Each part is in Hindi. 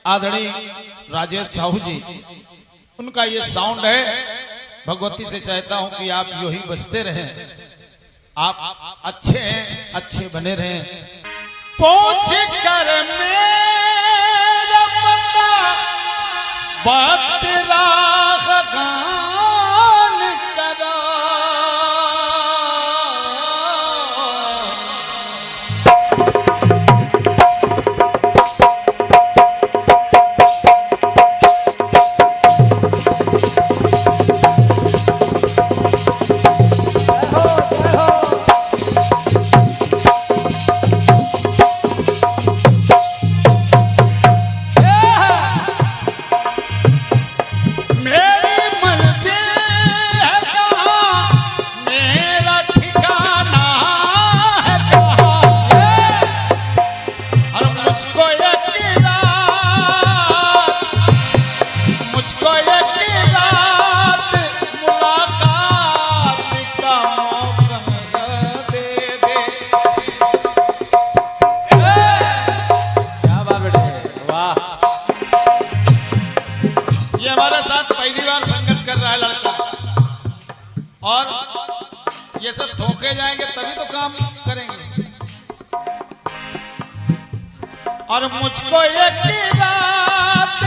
आदरणीय राजेश साहू जी, उनका ये साउंड है। भगवती से चाहता हूं कि आप यो ही बजते रहें, आप अच्छे हैं, अच्छे बने रहें। पहुंच कर मेरा पता बात राह गान करा, और ये सब ठोके जाएंगे तभी तो काम करेंगे। और मुझको एक रात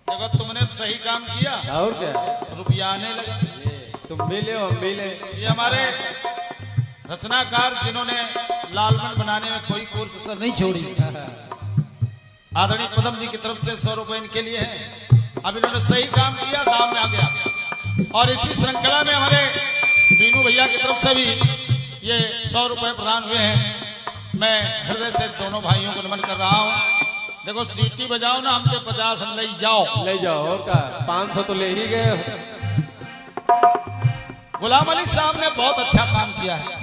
देखो, तुमने सही काम किया और क्या, रुपया आने लगा। तुम मिले हम मिले। ये हमारे रचनाकार जिन्होंने लालमन बनाने में कोई कोर कसर नहीं छोड़ी, आदरणीय पदम जी की तरफ से 100 रुपए इनके लिए है। अब इन्होंने सही काम किया, दाम में आ गया। और इसी श्रृंखला में हमारे बीनू भैया की तरफ से भी ये 100 रुपए प्रदान हुए हैं। मैं हृदय से दोनों भाइयों को नमन कर रहा हूँ। देखो, सीटी बजाओ ना, हमसे 50 ले जाओ, ले जाओ। और क्या, 500 तो ले ही गए। गुलाम अली साहब ने बहुत अच्छा काम किया है।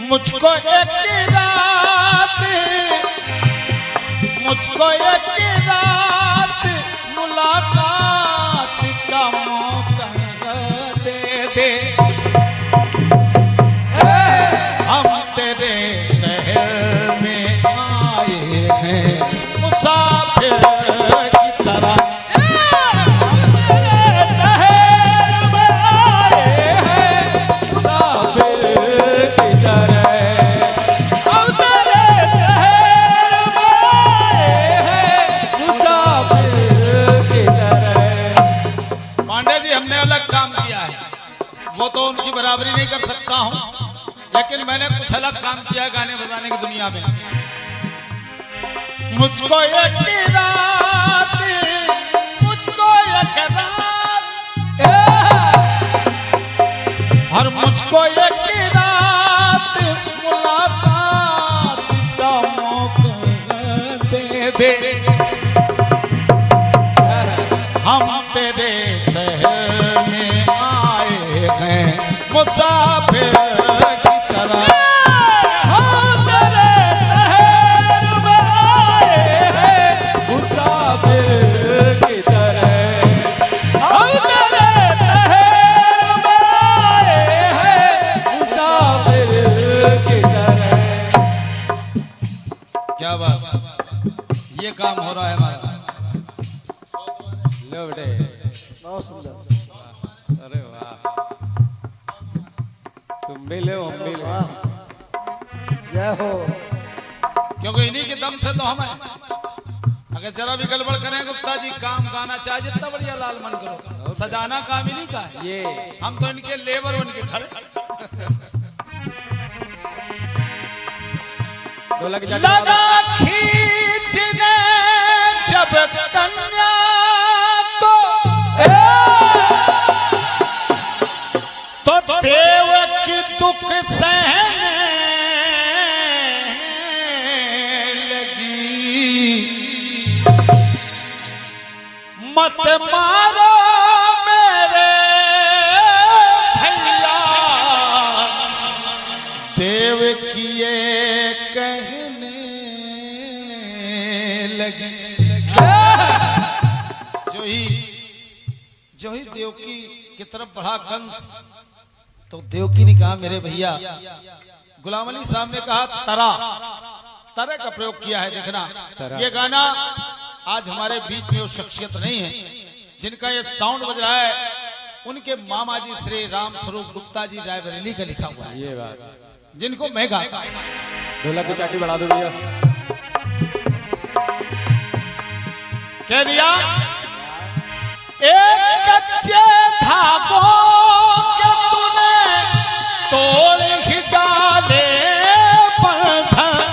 मुझको एक रात, मुझको एक रात मुलाकात का मौका दे दे, हम तेरे शहर में आए हैं मुसाफिर की तरह। हमने अलग काम किया है, वो तो उनकी बराबरी नहीं कर सकता हूं, लेकिन मैंने कुछ अलग काम किया है गाने बजाने की दुनिया में। मुझको एक रात, मुझको एक रात, और मुझको एक रात मुलाकात का मौका दे दे, हम तेरे शहर में आए हैं मुसाफिर की तरह। हम तेरे शहर में आए हैं मुसाफिर की तरह। हम तेरे शहर में आए हैं मुसाफिर की तरह। क्या बात, ये काम हो रहा है हमारा। लो बेटे, बहुत सुंदर। अरे वाह, तुम मिले हो हम मिले। जय हो। क्योंकि इन्हीं के दम से तो हम हैं। अगर जरा भी गड़बड़ करें गुप्ता जी, काम गाना चाहे जितना बढ़िया लालमन करो, सजाना काम इन्हीं का है। ये हम तो इनके लेबर बन के खड़े। लगा खींचने जब कन्या तो देव की दुख सहने लगी, मत मारो मेरे भैया, देव की ये कहने लगी। जो ही देवकी की तरफ बढ़ा कंस, तो देवकी ने कहा मेरे भैया, गुलाम अली साहब ने कहा तरा, तरह का प्रयोग किया है। देखना ये गाना आज हमारे बीच में वो शख्सियत नहीं है जिनका ये साउंड बज रहा है, उनके मामा जी श्री राम स्वरूप गुप्ता जी रायबरेली का लिखा हुआ है, ये बात जिनको मैं गाता। ढोलक की चाटी बढ़ा दो भैया। कह दिया एक कच्चे धागों के तूने तोड़ ही डाले बंधन,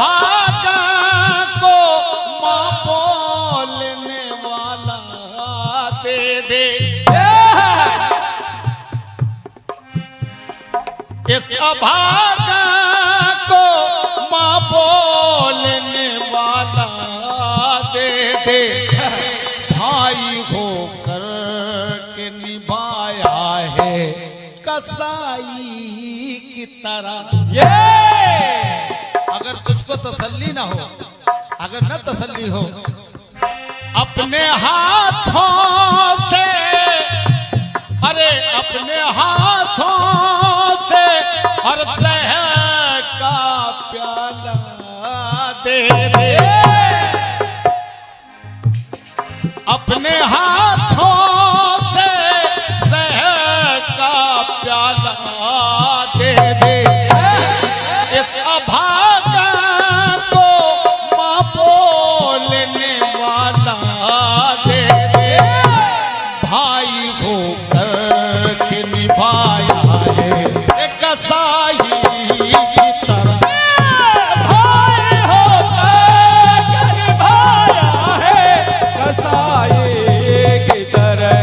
अभागा को मां बोलने वाला दे दे, इस अभागा को मां बोलने वाला दे दे, भाई होकर के निभाया है कसाई की तरह। अगर तुझको तसल्ली ना हो, अगर न तसल्ली हो, अपने हाथों से, अरे अपने हाथों से और जहर का प्याला दे दे, अपने हाथों से जहर का प्याला दे दे, इस अभागा को मां बोलने वाला दे दे, भाई होकर के निभाया है एक कसाई की तरह, भाई होकर के निभाया है कसाई की तरह,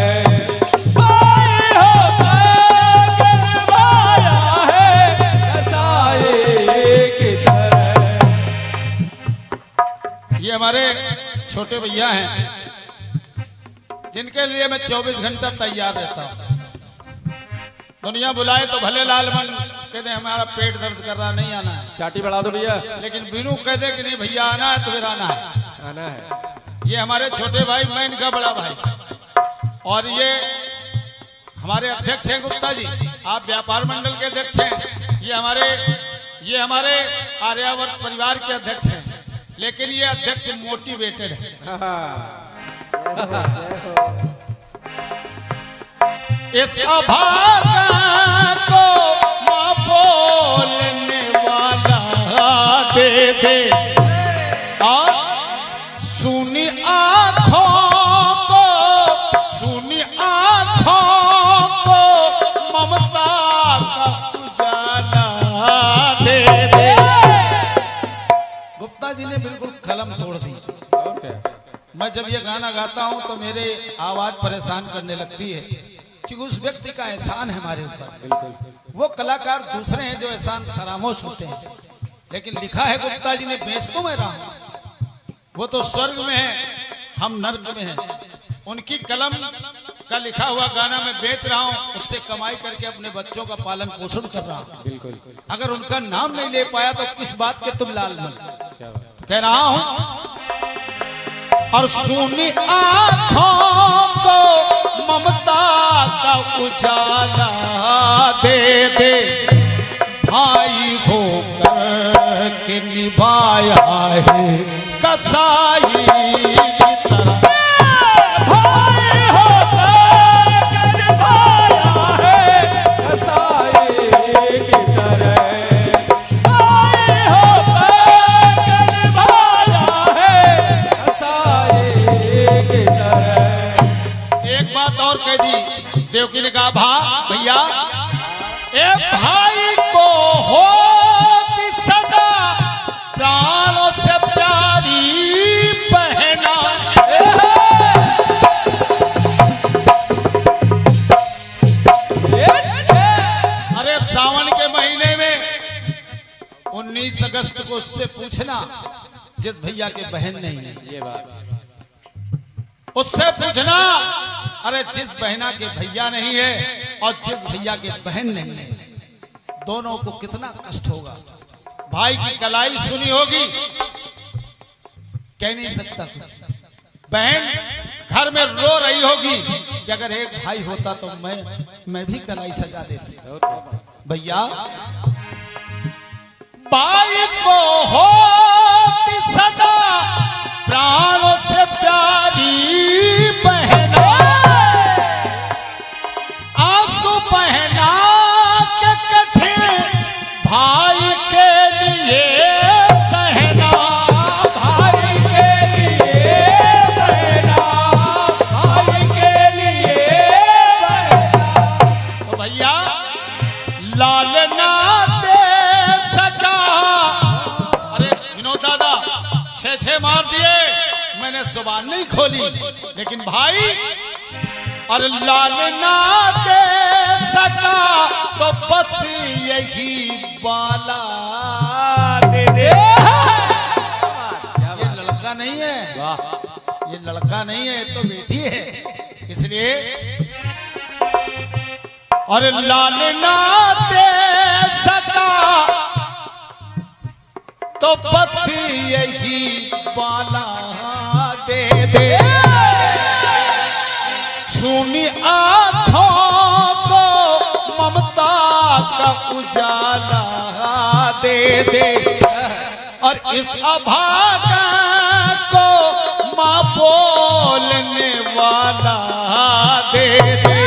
भाई होकर के निभाया है कसाई की तरह। ये हमारे छोटे भैया हैं जिनके लिए मैं 24 घंटा तैयार रहता हूँ। दुनिया बुलाए तो भले लालमन कहते हमारा पेट दर्द कर रहा, नहीं आना है, चाटी बढ़ा दो भैया। लेकिन बीनू कह दे कि नहीं भैया आना है तो फिर आना है। आना है। ये हमारे छोटे भाई, मैं इनका बड़ा भाई, और ये हमारे अध्यक्ष हैं गुप्ता जी, आप व्यापार मंडल के अध्यक्ष हैं। ये हमारे आर्यावर्त परिवार के अध्यक्ष हैं, लेकिन ये अध्यक्ष मोटिवेटेड है। इस अभागा को मां बोलने वाला दे दे, और सुनी आंखों को, सुनी आंखों को ममता का उजाला दे दे। गुप्ता जी ने बिल्कुल कलम तोड़ दी। मैं जब ये गाना गाता हूं तो मेरे आवाज परेशान करने लगती है, क्योंकि उस व्यक्ति का एहसान है हमारे ऊपर। वो कलाकार दूसरे हैं जो एहसान फरामोश होते हैं, लेकिन लिखा है गुप्ता जी ने, बेचतों में रहा, वो तो स्वर्ग में है, हम नर्क में हैं। उनकी कलम का लिखा हुआ गाना मैं बेच रहा हूं, उससे कमाई करके अपने बच्चों का पालन पोषण कर रहा हूं। अगर उनका नाम नहीं ले पाया तो किस बात के तुम लाल मन, तो कह रहा हूं, और सुनी आंखों को ममता का उजाला दे दे, भाई होकर के निभाया है कसाई की तरह, भाई होकर के निभाया है कसाई की तरह, भाई होकर के निभाया बात और कह दी। देवकी ने कहा भैया ए भाई को होती सदा प्राणों से प्यारी बहना। अरे सावन के महीने में 19 अगस्त को उससे पूछना जिस भैया के बहन नहीं है, ये बात उससे पूछना अरे जिस बहना के भैया नहीं है और जिस भैया के बहन नहीं है, दोनों को कितना कष्ट होगा। भाई की कलाई सुनी होगी, कह नहीं सकता कुछ। बहन घर में रो रही होगी कि अगर एक भाई होता तो मैं भी कलाई सजा देती। भैया भाई को होती सदा प्राणों से प्यारी बहना। आंसू बहना के कठिन भाई के लिए सहना। भाई के लिए बहना, भाई के लिए बहना। तो भैया लाल ना दे सका। अरे विनोद दादा 6 मार दिए, मैंने जुबान नहीं खोली, लेकिन भाई और लाल ना दे सका तो बस यही बाला दे दे। ये लड़का नहीं है, ये लड़का नहीं है, ये तो बेटी है। इसलिए और लाल ना दे सका तो बस यही बाला दे दे। सुनी आँखों को ममता का उजाला दे दे और इस अभागा को माँ बोलने वाला दे दे।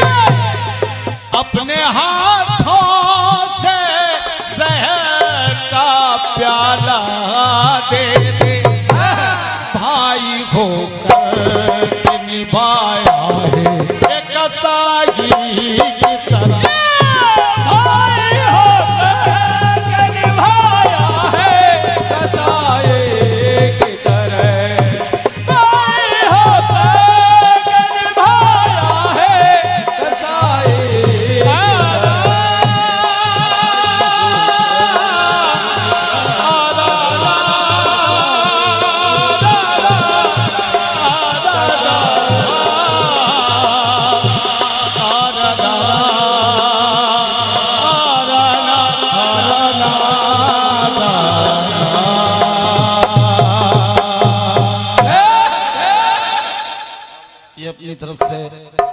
अपने हाथों से जहर का प्याला दे दे। भाई होकर के निभाया है एक कसाई की तरह। भाई होकर के निभाया है कसाई की तरह। भाई होकर के निभाया है कसाई की ये अपनी तरफ से